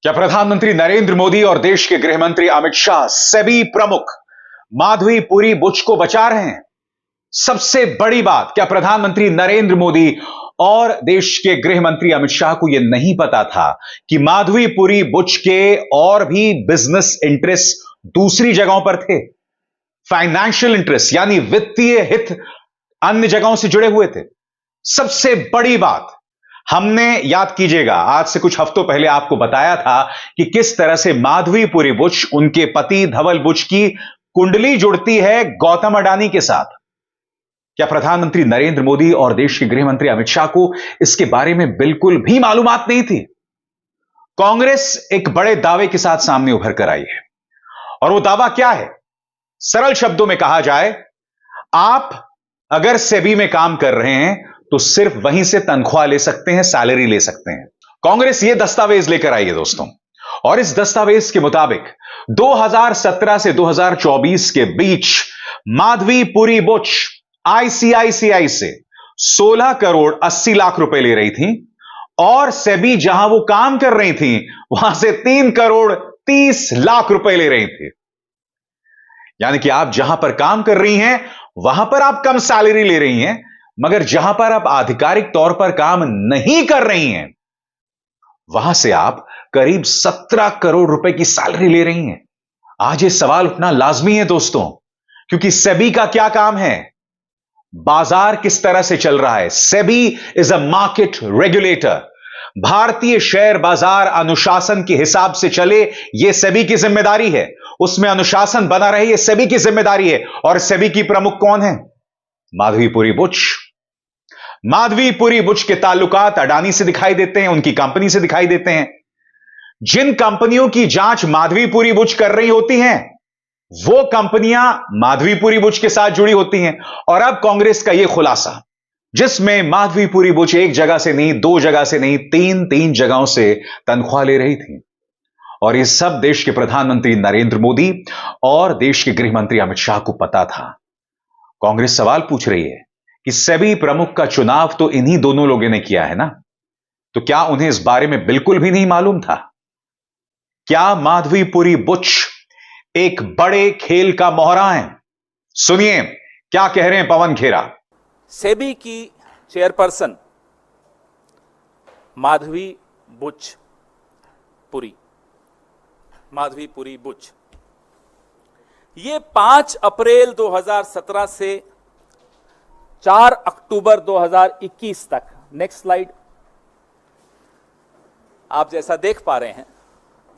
क्या प्रधानमंत्री नरेंद्र मोदी और देश के गृह मंत्री अमित शाह सेबी प्रमुख माधवीपुरी बुच को बचा रहे हैं? सबसे बड़ी बात, क्या प्रधानमंत्री नरेंद्र मोदी और देश के गृह मंत्री अमित शाह को यह नहीं पता था कि माधवीपुरी बुच के और भी बिजनेस इंटरेस्ट दूसरी जगहों पर थे? फाइनेंशियल इंटरेस्ट यानी वित्तीय हित अन्य जगहों से जुड़े हुए थे। सबसे बड़ी बात, हमने याद कीजिएगा आज से कुछ हफ्तों पहले आपको बताया था कि किस तरह से माधवीपुरी बुच, उनके पति धवल बुच की कुंडली जुड़ती है गौतम अडानी के साथ। क्या प्रधानमंत्री नरेंद्र मोदी और देश के गृह मंत्री अमित शाह को इसके बारे में बिल्कुल भी मालूमात नहीं थी? कांग्रेस एक बड़े दावे के साथ सामने उभर कर आई है और वो दावा क्या है? सरल शब्दों में कहा जाए, आप अगर सेबी में काम कर रहे हैं तो सिर्फ वहीं से तनख्वाह ले सकते हैं, सैलरी ले सकते हैं। कांग्रेस यह दस्तावेज लेकर आई है दोस्तों, और इस दस्तावेज के मुताबिक 2017 से 2024 के बीच माधवीपुरी बुच आईसीआईसीआई से 16 करोड़ 80 लाख रुपए ले रही थी और सेबी जहां वो काम कर रही थी वहां से 3 करोड़ 30 लाख रुपए ले रही थी। यानी कि आप जहां पर काम कर रही हैं वहां पर आप कम सैलरी ले रही हैं, मगर जहां पर आप आधिकारिक तौर पर काम नहीं कर रही हैं वहां से आप करीब 17 करोड़ रुपए की सैलरी ले रही हैं। आज ये सवाल उठना लाजमी है दोस्तों, क्योंकि सेबी का क्या काम है? बाजार किस तरह से चल रहा है? SEBI is a market regulator. भारतीय शेयर बाजार अनुशासन के हिसाब से चले, यह सेबी की जिम्मेदारी है। उसमें अनुशासन बना रहे, यह सेबी की जिम्मेदारी है। और सेबी की प्रमुख कौन है? माधवीपुरी बुच। माधवीपुरी बुच के ताल्लुकात अडानी से दिखाई देते हैं, उनकी कंपनी से दिखाई देते हैं। जिन कंपनियों की जांच माधवीपुरी बुच कर रही होती हैं वो कंपनियां माधवीपुरी बुच के साथ जुड़ी होती हैं। और अब कांग्रेस का यह खुलासा, जिसमें माधवीपुरी बुच एक जगह से नहीं, दो जगह से नहीं, तीन जगहों से तनख्वाह ले रही थी। और यह सब देश के प्रधानमंत्री नरेंद्र मोदी और देश के गृह मंत्री अमित शाह को पता था। कांग्रेस सवाल पूछ रही है कि सेबी प्रमुख का चुनाव तो इन्हीं दोनों लोगों ने किया है ना, तो क्या उन्हें इस बारे में बिल्कुल भी नहीं मालूम था? क्या माधवीपुरी बुच एक बड़े खेल का मोहरा है? सुनिए क्या कह रहे हैं पवन खेरा। सेबी की चेयरपर्सन माधवीपुरी बुच, ये 5 अप्रैल 2017 से 4 अक्टूबर 2021 तक, नेक्स्ट स्लाइड, आप जैसा देख पा रहे हैं,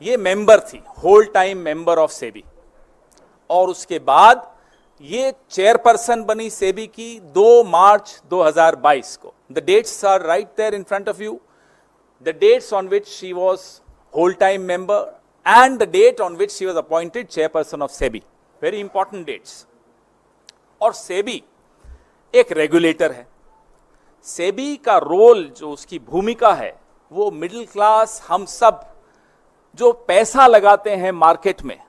ये मेंबर थी, whole time member of SEBI. और उसके बाद ये चेयरपर्सन बनी सेबी की 2 मार्च 2022 को। The dates are right there in front of you, the dates on which she was whole time member and the date on which she was appointed chairperson of SEBI. Very important dates. और SEBI एक regulator है। SEBI का role, जो उसकी भूमिका है, वो middle class, हम सब जो पैसा लगाते हैं मार्केट में,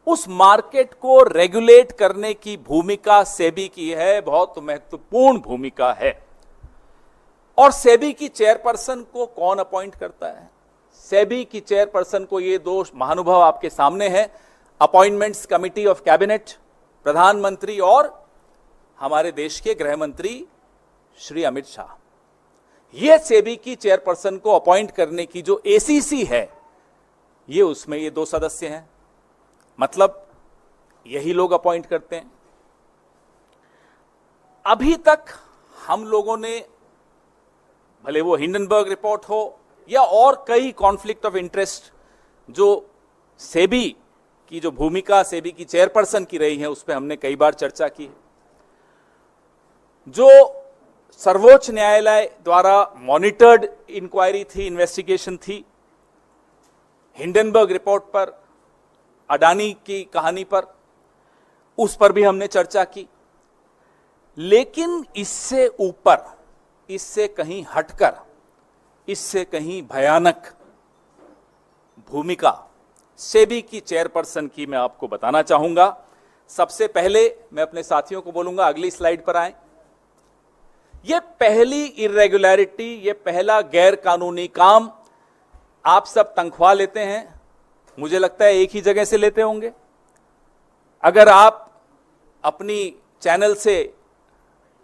उस मार्केट को रेगुलेट करने की भूमिका SEBI की है, बहुत महत्वपूर्ण भूमिका है। और SEBI की चेयरपर्सन को कौन अपॉइंट करता है? सेबी की चेयरपर्सन को, ये 2 महानुभाव आपके सामने हैं, अपॉइंटमेंट्स कमिटी ऑफ कैबिनेट, प्रधानमंत्री और हमारे देश के गृह मंत्री श्री अमित शाह। ये सेबी की चेयरपर्सन को अपॉइंट करने की जो एसीसी है, ये उसमें ये 2 सदस्य हैं, मतलब यही लोग अपॉइंट करते हैं। अभी तक हम लोगों ने, भले वो हिंडनबर्ग रिपोर्ट हो या और कई कॉन्फ्लिक्ट ऑफ इंटरेस्ट जो सेबी की जो भूमिका सेबी की चेयरपर्सन की रही है, उस पर हमने कई बार चर्चा की है। जो सर्वोच्च न्यायालय द्वारा मॉनिटर्ड इंक्वायरी थी, इन्वेस्टिगेशन थी, हिंडनबर्ग रिपोर्ट पर, अडानी की कहानी पर, उस पर भी हमने चर्चा की। लेकिन इससे ऊपर, इससे कहीं हटकर, इससे कहीं भयानक भूमिका सेबी की चेयरपर्सन की मैं आपको बताना चाहूंगा। सबसे पहले मैं अपने साथियों को बोलूंगा, अगली स्लाइड पर आएं। यह पहली इरेगुलरिटी, यह पहला गैर कानूनी काम आप सब तनख्वाह लेते हैं, मुझे लगता है एक ही जगह से लेते होंगे। अगर आप अपनी चैनल से,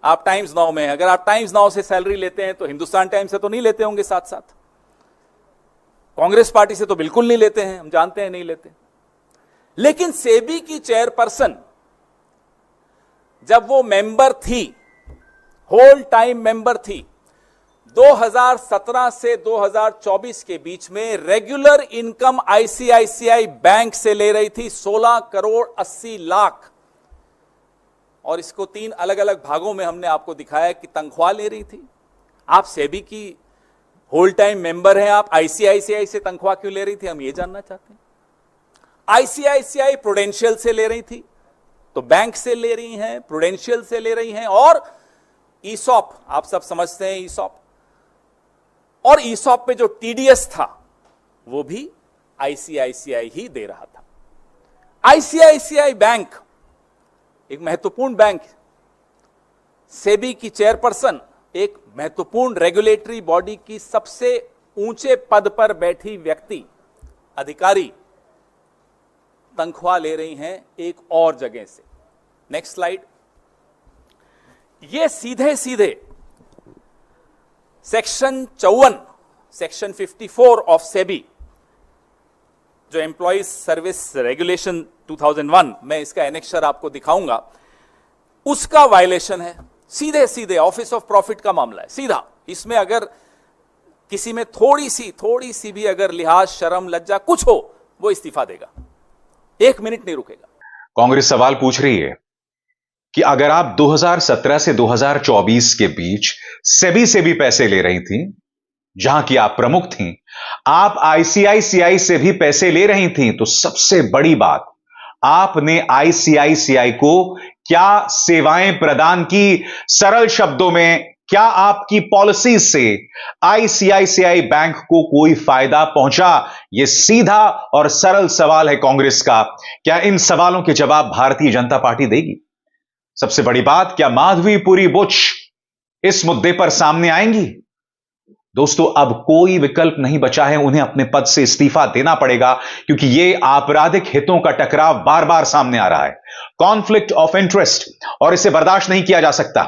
आप टाइम्स नाउ में, अगर आप टाइम्स नाउ से सैलरी लेते हैं तो हिंदुस्तान टाइम्स से तो नहीं लेते होंगे साथ साथ। कांग्रेस पार्टी से तो बिल्कुल नहीं लेते हैं, हम जानते हैं नहीं लेते। लेकिन सेबी की चेयरपर्सन जब वो मेंबर थी, होल टाइम मेंबर थी, 2017 से 2024 के बीच में रेगुलर इनकम आईसीआईसीआई बैंक से ले रही थी 16 करोड़ 80 लाख। और इसको 3 अलग अलग भागों में हमने आपको दिखाया कि तनख्वाह ले रही थी। आप सेबी की होल टाइम मेंबर हैं, आप आईसीआईसीआई से तनख्वाह क्यों ले रही थी, हम ये जानना चाहते हैं। आईसीआईसीआई प्रूडेंशियल से ले रही थी, तो बैंक से ले रही हैं, प्रूडेंशियल से ले रही हैं, और ईसॉप, आप सब समझते हैं ईसॉप, और ईसॉप पे जो टीडीएस था वो भी आईसीआईसीआई ही दे रहा था। आईसीआईसीआई बैंक एक महत्वपूर्ण बैंक, सेबी की चेयरपर्सन एक महत्वपूर्ण रेगुलेटरी बॉडी की सबसे ऊंचे पद पर बैठी व्यक्ति, अधिकारी, तनख्वाह ले रही हैं एक और जगह से। Next slide. ये सीधे सीधे सेक्शन 54, सेक्शन 54 ऑफ सेबी, जो एम्प्लॉइज सर्विस रेगुलेशन 2001, मैं इसका एनेक्सर आपको दिखाऊंगा, उसका वायलेशन है। सीधे सीधे ऑफिस ऑफ प्रॉफिट का मामला है, सीधा। इसमें अगर किसी में थोड़ी सी भी अगर लिहाज, शर्म, लज्जा कुछ हो, वो इस्तीफा देगा, 1 मिनट नहीं रुकेगा। कांग्रेस सवाल पूछ रही है कि अगर आप 2017 से 2024 के बीच सेबी से भी पैसे ले रही थी, जहां की आप प्रमुख थीं, आप आईसीआईसीआई से भी पैसे ले रही थीं, तो सबसे बड़ी बात, आपने आईसीआईसीआई को क्या सेवाएं प्रदान की? सरल शब्दों में, क्या आपकी पॉलिसी से आईसीआईसीआई बैंक को कोई फायदा पहुंचा? यह सीधा और सरल सवाल है कांग्रेस का। क्या इन सवालों के जवाब भारतीय जनता पार्टी देगी? सबसे बड़ी बात, क्या माधवीपुरी बुच इस मुद्दे पर सामने आएंगी? दोस्तों, अब कोई विकल्प नहीं बचा है, उन्हें अपने पद से इस्तीफा देना पड़ेगा, क्योंकि यह आपराधिक हितों का टकराव बार बार सामने आ रहा है, कॉन्फ्लिक्ट ऑफ इंटरेस्ट, और इसे बर्दाश्त नहीं किया जा सकता।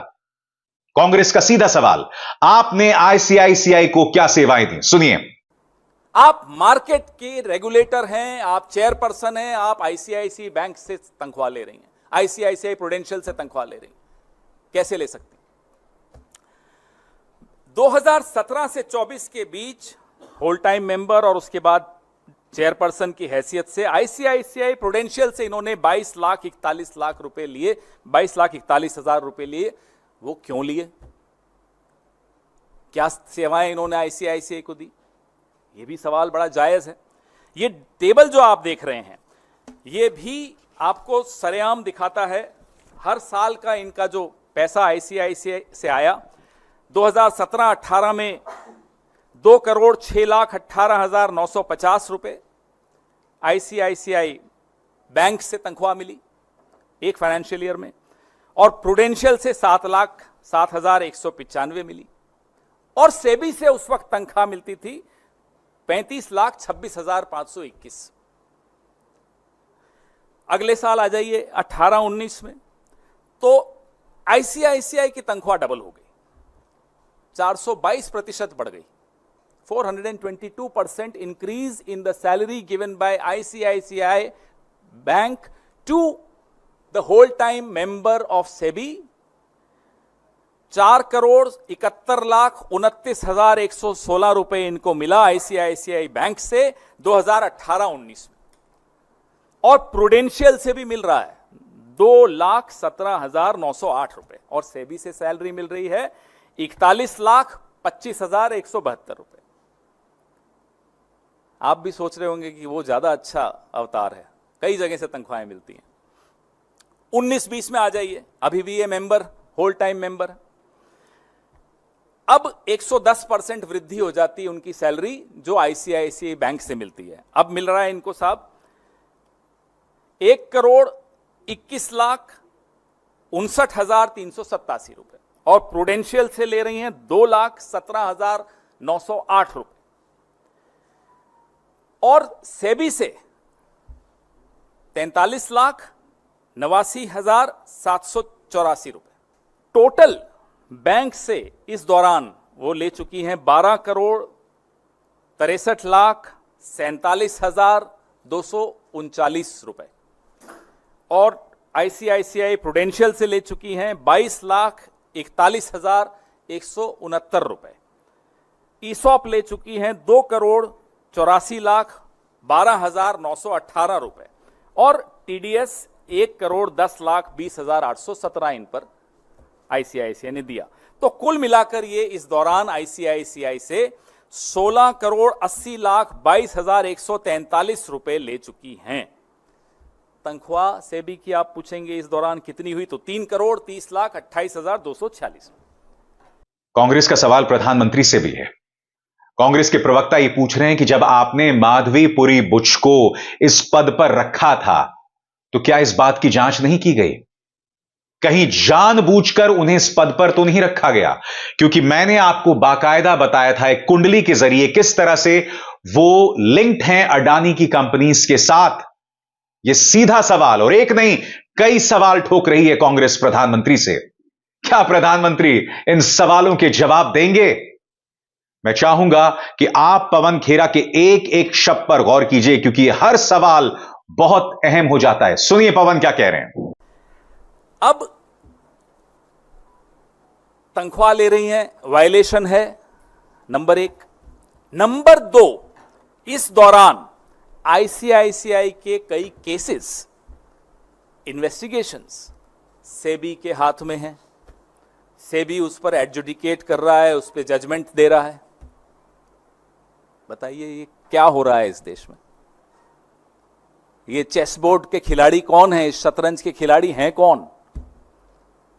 कांग्रेस का सीधा सवाल, आपने आईसीआईसीआई को क्या सेवाएं दी? सुनिए। आप मार्केट के रेगुलेटर हैं, आप चेयरपर्सन हैं, आप आईसीआईसीआई बैंक से तनख्वाह ले रही हैं, आईसीआईसीआई प्रूडेंशियल से तनख्वाह ले रही हैं, कैसे ले सकती? 2017 से 24 के बीच होल टाइम मेंबर और उसके बाद चेयरपर्सन की हैसियत से आईसीआईसीआई प्रूडेंशियल से इन्होंने 22,41,00,000 रुपए लिए, 22,41,000 रुपए लिए। वो क्यों लिए? क्या सेवाएं इन्होंने आईसीआईसीआई को दी? ये भी सवाल बड़ा जायज है। ये टेबल जो आप देख रहे हैं, ये भी आपको सरेआम दिखाता है हर साल का इनका जो पैसा आईसीआईसीआई से आया। 2017-18 में 2,06,18,950 रुपए आईसीआईसीआई बैंक से तनख्वाह मिली एक फाइनेंशियल ईयर में, और प्रूडेंशियल से 7,07,195 मिली, और सेबी से उस वक्त तनख्वाह मिलती थी 35,26,521। अगले साल आ जाइए 18-19 में, तो आईसीआईसीआई की तनख्वाह डबल हो गई, 422% बढ़ गई, 422% increase in the salary given by ICICI bank to the whole time member of SEBI. 4,71,29,116 रुपए इनको मिला आईसीआईसीआई बैंक से 2018-19 में, और प्रूडेंशियल से भी मिल रहा है 2,17,908 रुपए, और सेबी से सैलरी मिल रही है 41,25,172 रुपए। आप भी सोच रहे होंगे कि वो ज्यादा अच्छा अवतार है, कई जगह से तनख्वाहें मिलती हैं। 19-20 में आ जाइए, अभी भी ये मेंबर, होल टाइम मेंबर, अब 110% वृद्धि हो जाती है उनकी सैलरी जो आईसीआईसीआई बैंक से मिलती है। अब मिल रहा है इनको साहब 1,21,59,387 रुपए, और प्रूडेंशियल से ले रही हैं 2,17,908 रुपए। और सेबी से 43,89,784 रुपए। टोटल बैंक से इस दौरान वो ले चुकी हैं 12,63,47,239 रुपए और आईसीआईसीआई प्रूडेंशियल से ले चुकी हैं 22,41,169 रुपए। ईसॉप ले चुकी हैं 2,84,12,918 रुपए और टीडीएस 1,10,20,817 इन पर आईसीआईसीआई ने दिया। तो कुल मिलाकर ये इस दौरान आईसीआईसीआई से 16,80,22,143 रुपए ले चुकी हैं। तनख्वाह सेबी की आप पूछेंगे इस दौरान कितनी हुई, तो 3,30,28,246। कांग्रेस का सवाल प्रधानमंत्री से भी है। कांग्रेस के प्रवक्ता ये पूछ रहे हैं कि जब आपने माधवी पुरी बुच को इस पद पर रखा था तो क्या इस बात की जांच नहीं की गई? कहीं जानबूझकर उन्हें इस पद पर तो नहीं रखा गया? क्योंकि मैंने आपको बाकायदा बताया था एक कुंडली के जरिए किस तरह से वो लिंक्ड हैं अडानी की कंपनीज के साथ। यह सीधा सवाल और एक नहीं कई सवाल ठोक रही है कांग्रेस प्रधानमंत्री से। क्या प्रधानमंत्री इन सवालों के जवाब देंगे? मैं चाहूंगा कि आप पवन खेरा के एक एक शब्द पर गौर कीजिए क्योंकि हर सवाल बहुत अहम हो जाता है। सुनिए पवन क्या कह रहे हैं। अब तनख्वाह ले रही हैं, वायलेशन है, नंबर 1। नंबर 2, इस दौरान आईसीआईसीआई के कई केसेस, इन्वेस्टिगेशंस सेबी के हाथ में हैं। सेबी उस पर एडजुडिकेट कर रहा है, उस पर जजमेंट दे रहा है। बताइए ये क्या हो रहा है इस देश में? ये चेस बोर्ड के खिलाड़ी कौन है? इस शतरंज के खिलाड़ी हैं कौन?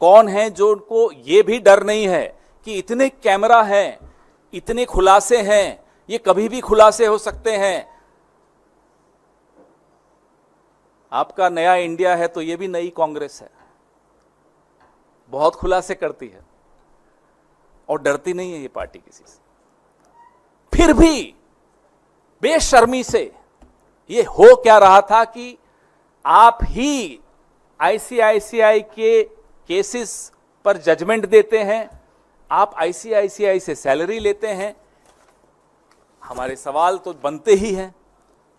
कौन है जो उनको ये भी डर नहीं है कि इतने कैमरा हैं, इतने खुलासे हैं, ये कभी भी खुलासे हो सकते हैं। आपका नया इंडिया है तो ये भी नई कांग्रेस है, बहुत खुलासे करती है और डरती नहीं है ये पार्टी किसी से। फिर भी बेशर्मी से ये हो क्या रहा था कि आप ही आईसीआईसीआई के केसेस पर जजमेंट देते हैं, आप आईसीआईसीआई से सैलरी लेते हैं। हमारे सवाल तो बनते ही हैं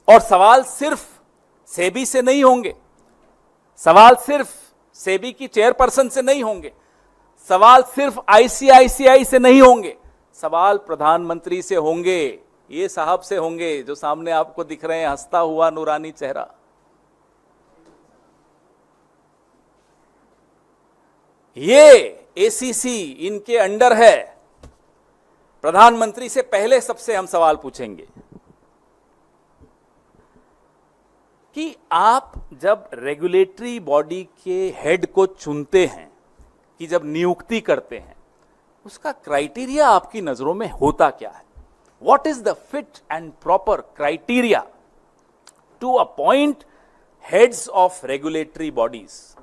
और सवाल सिर्फ सेबी से नहीं होंगे, सवाल सिर्फ सेबी की चेयरपर्सन से नहीं होंगे, सवाल सिर्फ आईसीआईसीआई से नहीं होंगे, सवाल प्रधानमंत्री से होंगे। ये साहब से होंगे जो सामने आपको दिख रहे हैं, हंसता हुआ नूरानी चेहरा। ये एसीसी इनके अंडर है। प्रधानमंत्री से पहले सबसे हम सवाल पूछेंगे कि आप जब रेगुलेटरी बॉडी के हेड को चुनते हैं, कि जब नियुक्ति करते हैं, उसका क्राइटेरिया आपकी नजरों में होता क्या है? What is the fit and proper criteria to appoint heads of regulatory bodies?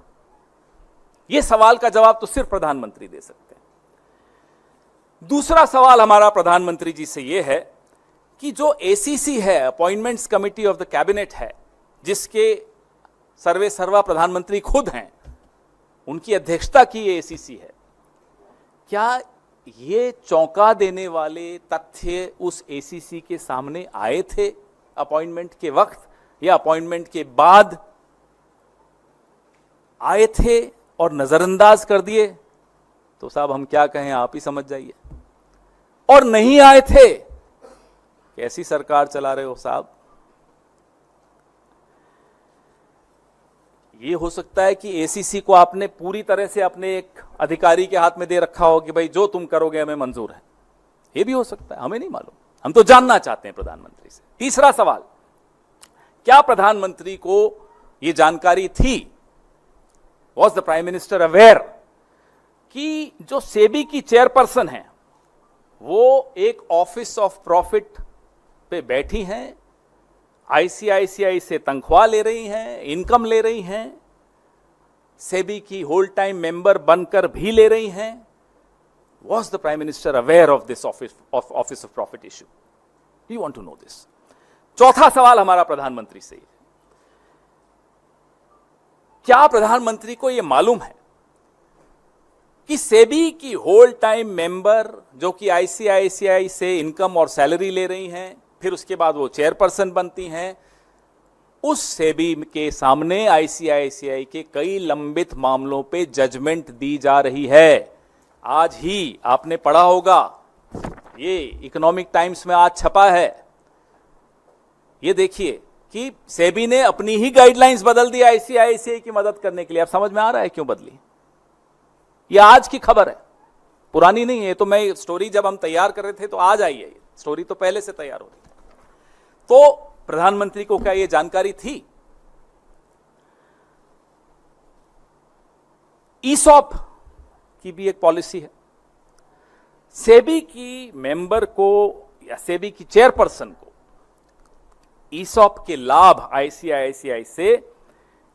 यह सवाल का जवाब तो सिर्फ प्रधानमंत्री दे सकते हैं। दूसरा सवाल हमारा प्रधानमंत्री जी से यह है कि जो एसीसी है, appointments committee of the cabinet है, जिसके सर्वे सर्वा प्रधानमंत्री खुद हैं, उनकी अध्यक्षता की ये एसीसी है, क्या ये चौंका देने वाले तथ्य उस एसीसी के सामने आए थे अपॉइंटमेंट के वक्त या अपॉइंटमेंट के बाद आए थे और नजरअंदाज कर दिए? तो साहब हम क्या कहें, आप ही समझ जाइए। और नहीं आए थे, कैसी सरकार चला रहे हो साहब? ये हो सकता है कि एसीसी को आपने पूरी तरह से अपने एक अधिकारी के हाथ में दे रखा हो कि भाई जो तुम करोगे हमें मंजूर है। ये भी हो सकता है, हमें नहीं मालूम। हम तो जानना चाहते हैं प्रधानमंत्री से। तीसरा सवाल, क्या प्रधानमंत्री को यह जानकारी थी, was the prime minister aware कि जो सेबी की चेयरपर्सन है वो एक ऑफिस ऑफ प्रॉफिट पे बैठी हैं, आईसीआईसीआई से तनख्वाह ले रही हैं, इनकम ले रही हैं, सेबी की होल टाइम मेंबर बनकर भी ले रही हैं? Was the Prime Minister aware of this office of profit issue? You want to know this? चौथा सवाल हमारा प्रधानमंत्री से, क्या प्रधानमंत्री को यह मालूम है कि सेबी की होल टाइम मेंबर जो कि आईसीआईसीआई से इनकम और सैलरी ले रही हैं, फिर उसके बाद वो चेयरपर्सन बनती हैं, उस सेबी के सामने आईसीआईसीआई के कई लंबित मामलों पे जजमेंट दी जा रही है। आज ही आपने पढ़ा होगा, ये इकोनॉमिक टाइम्स में आज छपा है, ये देखिए कि सेबी ने अपनी ही गाइडलाइंस बदल दी आईसीआईसीआई की मदद करने के लिए। अब समझ में आ रहा है क्यों बदली? ये आज की खबर है, पुरानी नहीं है। तो मैं स्टोरी जब हम तैयार कर रहे थे तो आज आई है, स्टोरी तो पहले से तैयार हो रही थी। तो प्रधानमंत्री को क्या यह जानकारी थी? ईसॉप की भी एक पॉलिसी है, सेबी की मेंबर को या सेबी की चेयरपर्सन को ईसॉप के लाभ आईसीआईसीआई से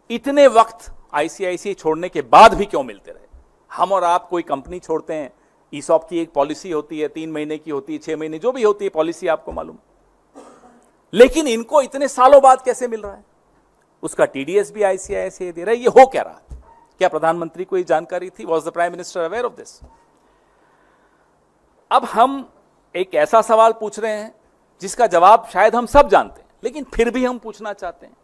इतने वक्त आईसीआईसीआई छोड़ने के बाद भी क्यों मिलते रहे? हम और आप कोई कंपनी छोड़ते हैं, ईसॉप की एक पॉलिसी होती है, 3 महीने की होती है, 6 महीने, जो भी होती है पॉलिसी, आपको मालूम, लेकिन इनको इतने सालों बाद कैसे मिल रहा है? उसका टीडीएस भी आईसीआईसीआई दे रहा है। ये हो क्या रहा है? क्या प्रधानमंत्री को ये जानकारी थी? Was the prime minister aware of this? अब हम एक ऐसा सवाल पूछ रहे हैं जिसका जवाब शायद हम सब जानते हैं, लेकिन फिर भी हम पूछना चाहते हैं।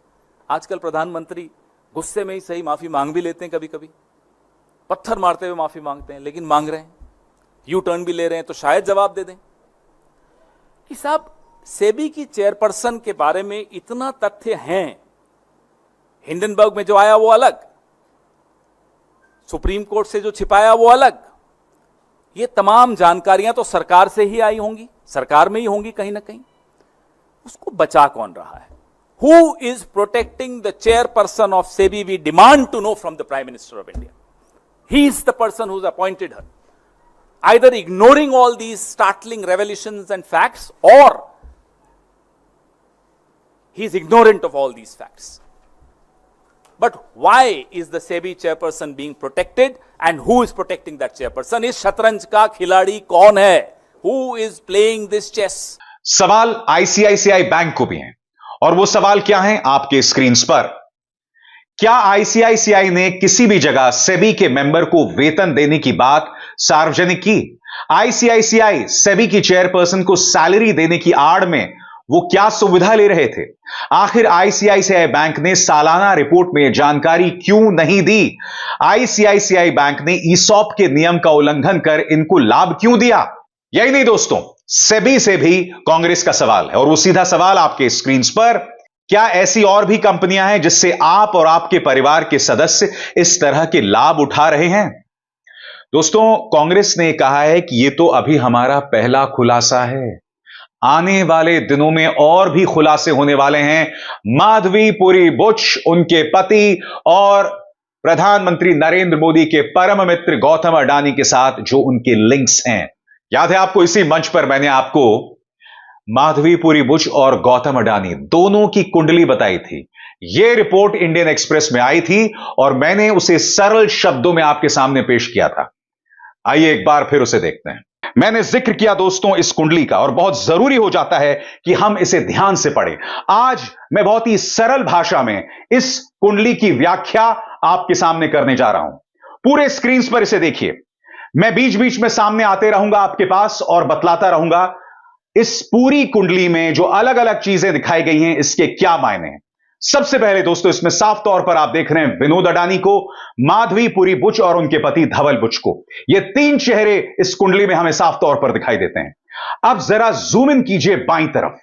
आजकल प्रधानमंत्री गुस्से में ही सही माफी मांग भी लेते हैं, कभी कभी पत्थर मारते हुए माफी मांगते हैं, लेकिन मांग रहे हैं, यू टर्न भी ले रहे हैं, तो शायद जवाब दे दें कि साहब सेबी की चेयरपर्सन के बारे में इतना तथ्य हैं, हिंडनबर्ग में जो आया वो अलग, सुप्रीम कोर्ट से जो छिपाया वो अलग, ये तमाम जानकारियां तो सरकार से ही आई होंगी, सरकार में ही होंगी कहीं ना कहीं। उसको बचा कौन रहा है? Who is protecting the chairperson of SEBI? We demand to know from the prime minister of India. He is the person who's appointed her, either ignoring all these startling revelations and facts, or he is ignorant of all these facts. But why is the SEBI chairperson being protected, and who is protecting that chairperson? इस शतरंज का खिलाड़ी कौन है? Who is playing this chess? सवाल ICICI bank को भी हैं, और वो सवाल क्या है आपके स्क्रीन पर। क्या आईसीआईसीआई ने किसी भी जगह सेबी के मेंबर को वेतन देने की बात सार्वजनिक की? आईसीआईसीआई सेबी की चेयरपर्सन को सैलरी देने की आड़ में वो क्या सुविधा ले रहे थे? आखिर आईसीआईसीआई बैंक ने सालाना रिपोर्ट में जानकारी क्यों नहीं दी? आईसीआईसीआई बैंक ने ईसॉप के नियम का उल्लंघन कर इनको लाभ क्यों दिया? यही नहीं दोस्तों, सेबी से भी कांग्रेस का सवाल है, और वो सीधा सवाल आपके स्क्रीन पर, क्या ऐसी और भी कंपनियां हैं जिससे आप और आपके परिवार के सदस्य इस तरह के लाभ उठा रहे हैं? दोस्तों, कांग्रेस ने कहा है कि यह तो अभी हमारा पहला खुलासा है, आने वाले दिनों में और भी खुलासे होने वाले हैं। माधवीपुरी बुच, उनके पति और प्रधानमंत्री नरेंद्र मोदी के परम मित्र गौतम अडानी के साथ जो उनके लिंक्स हैं। याद है आपको, इसी मंच पर मैंने आपको माधवीपुरी बुच और गौतम अडानी दोनों की कुंडली बताई थी। यह रिपोर्ट इंडियन एक्सप्रेस में आई थी और मैंने उसे सरल शब्दों में आपके सामने पेश किया था। आइए एक बार फिर उसे देखते हैं। मैंने जिक्र किया दोस्तों इस कुंडली का, और बहुत जरूरी हो जाता है कि हम इसे ध्यान से पढ़ें। आज मैं बहुत ही सरल भाषा में इस कुंडली की व्याख्या आपके सामने करने जा रहा हूं। पूरे स्क्रीन पर इसे देखिए। मैं बीच बीच में सामने आते रहूंगा आपके पास और बतलाता रहूंगा इस पूरी कुंडली में जो अलग अलग चीजें दिखाई गई हैं इसके क्या मायने हैं। सबसे पहले दोस्तों, इसमें साफ तौर पर आप देख रहे हैं विनोद अडानी को, माधवीपुरी बुच और उनके पति धवल बुच को। ये 3 चेहरे इस कुंडली में हमें साफ तौर पर दिखाई देते हैं। अब जरा जूम इन कीजिए बाईं तरफ।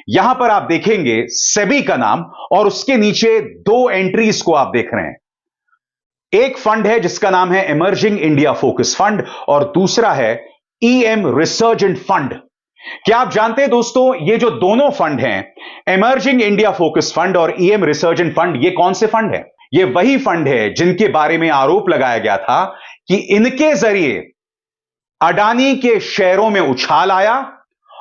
यहां पर आप देखेंगे सेबी का नाम, और उसके नीचे 2 एंट्रीज को आप देख रहे हैं। एक फंड है जिसका नाम है इमर्जिंग इंडिया फोकस फंड, और दूसरा है ईएम रिसर्जेंट फंड। क्या आप जानते हैं दोस्तों, ये जो दोनों फंड हैं, इमर्जिंग इंडिया फोकस फंड और ईएम रिसर्जेंट फंड, ये कौन से फंड हैं? ये वही फंड है जिनके बारे में आरोप लगाया गया था कि इनके जरिए अडानी के शेयरों में उछाल आया,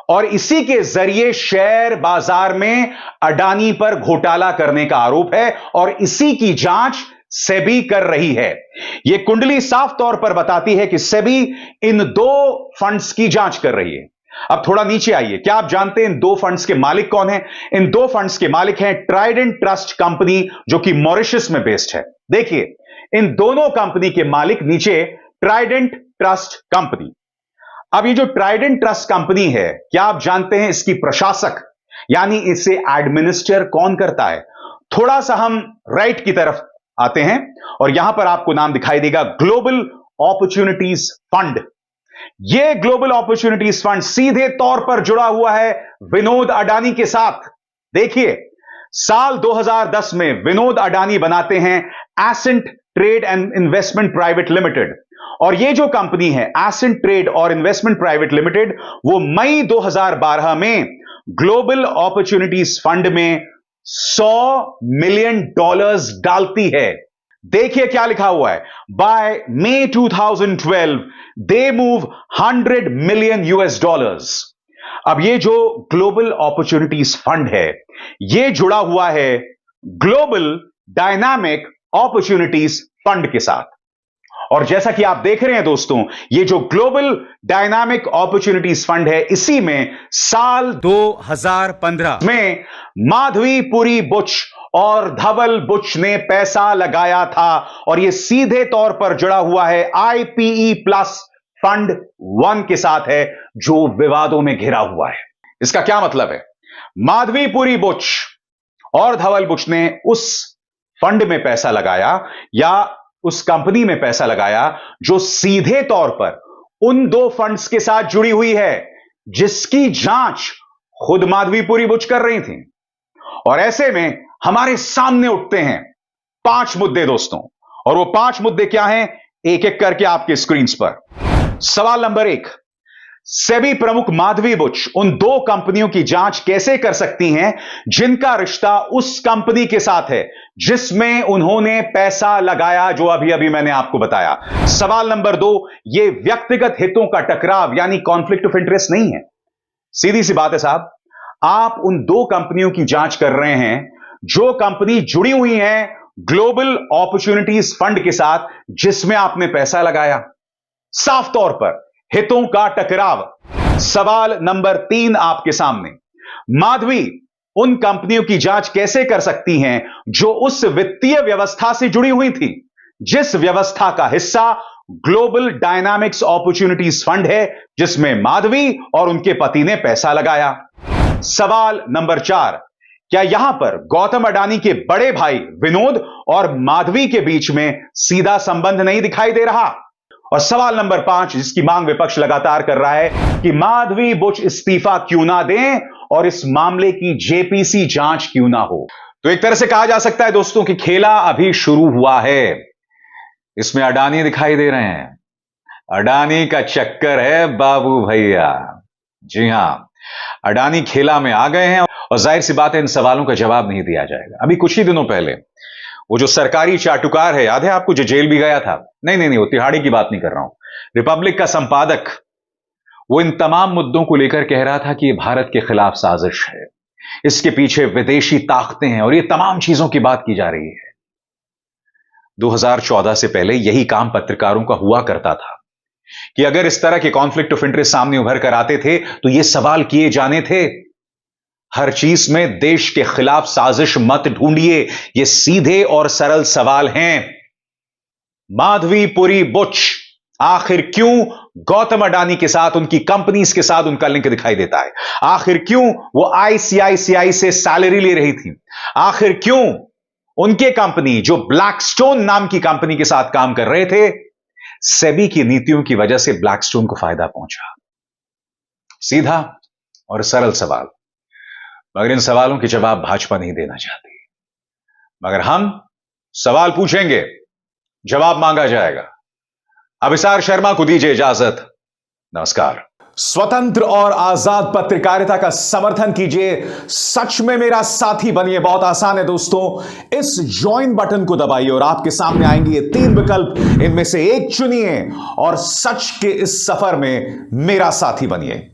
और इसी के जरिए शेयर बाजार में अडानी पर घोटाला करने का आरोप है, और इसी की जांच सेबी कर रही है। यह कुंडली साफ तौर पर बताती है कि सेबी इन 2 फंड्स की जांच कर रही है। अब थोड़ा नीचे आइए, क्या आप जानते हैं इन दो फंड्स के मालिक कौन हैं? इन दो फंड्स के मालिक हैं ट्राइडेंट ट्रस्ट कंपनी, जो कि मॉरिशस में बेस्ड है। देखिए, इन दोनों कंपनी के मालिक नीचे ट्राइडेंट ट्रस्ट कंपनी। अब ये जो ट्राइडेंट ट्रस्ट कंपनी है, क्या आप जानते हैं इसकी प्रशासक यानी इसे एडमिनिस्टर कौन करता है? थोड़ा सा हम राइट की तरफ आते हैं और यहां पर आपको नाम दिखाई देगा ग्लोबल अपॉर्चुनिटीज फंड। यह ग्लोबल अपॉर्चुनिटीज फंड सीधे तौर पर जुड़ा हुआ है विनोद अडानी के साथ। देखिए, साल 2010 में विनोद अडानी बनाते हैं ascent trade and investment private limited, और यह जो कंपनी है एसेंट ट्रेड और इन्वेस्टमेंट प्राइवेट लिमिटेड, वो मई 2012 में ग्लोबल अपॉर्चुनिटीज फंड में $100 मिलियन डालती है। देखिए क्या लिखा हुआ है, by May 2012 they move $100 million. अब ये जो ग्लोबल अपॉर्चुनिटीज फंड है, ये जुड़ा हुआ है ग्लोबल डायनामिक अपॉर्चुनिटीज फंड के साथ। और जैसा कि आप देख रहे हैं दोस्तों, ये जो ग्लोबल डायनामिक अपॉर्चुनिटीज फंड है, इसी में साल 2015 में माधवीपुरी बुच और धवल बुच ने पैसा लगाया था, और यह सीधे तौर पर जुड़ा हुआ है IPE प्लस फंड 1 के साथ है, जो विवादों में घिरा हुआ है। इसका क्या मतलब है? माधवीपुरी बुच और धवल बुच ने उस फंड में पैसा लगाया या उस कंपनी में पैसा लगाया जो सीधे तौर पर उन दो फंड्स के साथ जुड़ी हुई है, जिसकी जांच खुद माधवीपुरी बुच कर रही थी। और ऐसे में हमारे सामने उठते हैं 5 मुद्दे दोस्तों, और वो 5 मुद्दे क्या हैं, एक एक करके आपके स्क्रीन पर। सवाल नंबर 1, सेबी प्रमुख माधवी बुच उन दो कंपनियों की जांच कैसे कर सकती हैं जिनका रिश्ता उस कंपनी के साथ है जिसमें उन्होंने पैसा लगाया, जो अभी अभी मैंने आपको बताया। सवाल नंबर 2, यह व्यक्तिगत हितों का टकराव यानी कॉन्फ्लिक्ट ऑफ इंटरेस्ट नहीं है। सीधी सी बात है साहब, आप उन दो कंपनियों की जांच कर रहे हैं जो कंपनी जुड़ी हुई है ग्लोबल अपॉर्चुनिटीज फंड के साथ, जिसमें आपने पैसा लगाया। साफ तौर पर हितों का टकराव। सवाल नंबर 3 आपके सामने, माधवी उन कंपनियों की जांच कैसे कर सकती हैं जो उस वित्तीय व्यवस्था से जुड़ी हुई थी जिस व्यवस्था का हिस्सा ग्लोबल डायनामिक्स अपॉर्चुनिटीज फंड है, जिसमें माधवी और उनके पति ने पैसा लगाया। सवाल नंबर 4, क्या यहां पर गौतम अडानी के बड़े भाई विनोद और माधवी के बीच में सीधा संबंध नहीं दिखाई दे रहा? और सवाल नंबर 5, जिसकी मांग विपक्ष लगातार कर रहा है कि माधवी बुच इस्तीफा क्यों ना दें और इस मामले की जेपीसी जांच क्यों ना हो। तो एक तरह से कहा जा सकता है दोस्तों कि खेला अभी शुरू हुआ है। इसमें अडानी दिखाई दे रहे हैं, अडानी का चक्कर है बाबू भैया। जी हां, अडानी खेला में आ गए हैं, और जाहिर सी बात है इन सवालों का जवाब नहीं दिया जाएगा। अभी कुछ ही दिनों पहले वो जो सरकारी चाटुकार है, याद है आपको, जो जेल भी गया था? नहीं, वो तिहाड़ी की बात नहीं कर रहा हूं। रिपब्लिक का संपादक, वो इन तमाम मुद्दों को लेकर कह रहा था कि यह भारत के खिलाफ साजिश है, इसके पीछे विदेशी ताकतें हैं, और ये तमाम चीजों की बात की जा रही है। 2014 से पहले यही काम पत्रकारों का हुआ करता था कि अगर इस तरह के कॉन्फ्लिक्ट ऑफ इंटरेस्ट सामने उभर कर आते थे तो ये सवाल किए जाने थे। हर चीज में देश के खिलाफ साजिश मत ढूंढिए, ये सीधे और सरल सवाल हैं। माधवीपुरी बुच आखिर क्यों गौतम अडानी के साथ, उनकी कंपनीज के साथ उनका लिंक दिखाई देता है? आखिर क्यों वो ICICI से सैलरी ले रही थी? आखिर क्यों उनके कंपनी जो ब्लैकस्टोन नाम की कंपनी के साथ काम कर रहे थे, सेबी की नीतियों की वजह से ब्लैकस्टोन को फायदा पहुंचा? सीधा और सरल सवाल, मगर इन सवालों के जवाब भाजपा नहीं देना चाहती। मगर हम सवाल पूछेंगे, जवाब मांगा जाएगा। अभिसार शर्मा को दीजिए इजाजत। नमस्कार। स्वतंत्र और आजाद पत्रकारिता का समर्थन कीजिए, सच में मेरा साथी बनिए। बहुत आसान है दोस्तों, इस ज्वाइन बटन को दबाइए और आपके सामने आएंगे ये 3 विकल्प, इनमें से एक चुनिए और सच के इस सफर में मेरा साथी बनिए।